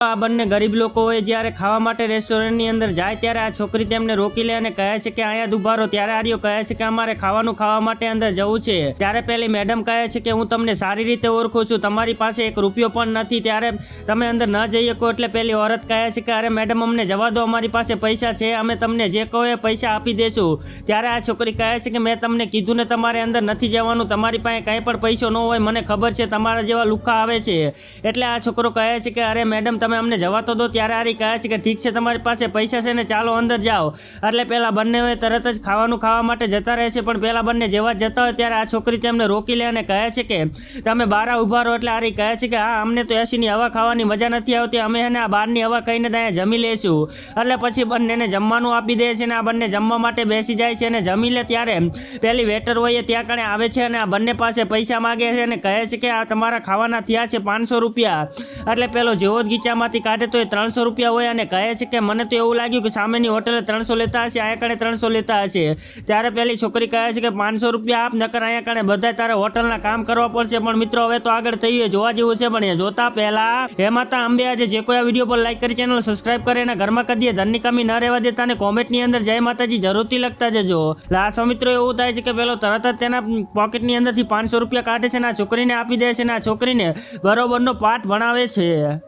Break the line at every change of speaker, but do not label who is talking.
આ બંને ગરીબ લોકો હોય જ્યારે ખાવા માટે રેસ્ટોરન્ટની અંદર જાય ત્યારે આ છોકરી તેમને રોકી લે અને કહે છે કે અહીંયા ઉભા રહો. ત્યારે આર્યો કહે છે કે અમારે ખાવાનું ખાવા માટે અંદર જવું છે. ત્યારે પેલી મેડમ કહે છે કે હું તમને સારી રીતે ઓળખું છું, તમારી પાસે એક રૂપિયો પણ નથી, ત્યારે તમે અંદર ન જઈ શકો. એટલે પેલી औरत કહે છે કે અરે મેડમ અમને જવા દો, અમારી પાસે પૈસા છે, અમે તમને જે કહો એ પૈસા આપી દેશું. ત્યારે આ છોકરી કહે છે કે મેં તમને કીધું ને તમારે અંદર નથી જવાનું, તમારી પાસે કાંઈ પણ પૈસો ન હોય, મને ખબર છે તમારા જેવા લુખ્ખા આવે છે. એટલે આ છોકરો કહે છે કે અરે મેડમ તમે અમને જવા તો દો. ત્યારે આરી કહે છે કે ઠીક છે તમારી પાસે પૈસા છે ને ચાલો અંદર જાઓ. એટલે પેલા બંને તરત જ ખાવાનું ખાવા માટે જતા રહે છે. પણ પેલા બંને જેવા જતા હોય ત્યારે આ છોકરી તેમને રોકી લે અને કહે છે કે તમે બહાર ઊભા રહો. એટલે આરી કહે છે કે હા અમને તો એસીની હવા ખાવાની મજા નથી આવતી, અમે એને આ બહારની હવા ખાઈને ત્યાં જમી લેશું. એટલે પછી બંનેને જમવાનું આપી દે છે અને આ બંને જમવા માટે બેસી જાય છે અને જમી લે. ત્યારે પેલી વેટર હોય ત્યાં કણે આવે છે અને આ બંને પાસે પૈસા માગે છે અને કહે છે કે આ તમારા ખાવાના થયા છે 500 રૂપિયા. એટલે પેલો જેવો જ ગીચામાંથી કાઢે તો એ 300 રૂપિયા હોય અને કહે છે કે મને તો એવું લાગ્યું કે સામેની હોટલે 300 લેતા હશે, અહીંયા કણે 300 લેતા હશે. ત્યારે પેલી છોકરી કહે છે કે 500 રૂપિયા આપ, નકર અહીંયા કણે બધા તારે હોટલના કામ કરવા પડશે. પણ મિત્રો હવે તો આગળ થયું જોવા જેવું છે. પણ એ જોતા પહેલા હે માતા અંબે આજે જે કોઈ આ વિડીયો પર લાઈક કરી, ચેનલ સબસ્ક્રાઇબ કરે અને ઘરમાં કદીએ ધનની કમી ન રહેવા દેતા અને કોમેન્ટની અંદર જય માતાજી જરૂરથી લખતા જજો. લાસ્ટ મિત્રો એવું થાય છે કે પેલો તરત જ તેના પોકેટની અંદરથી 500 રૂપિયા કાઢે છે અને આ છોકરીને આપી દે છે અને આ છોકરીને બરોબરનો પાઠ ભણાવે છે.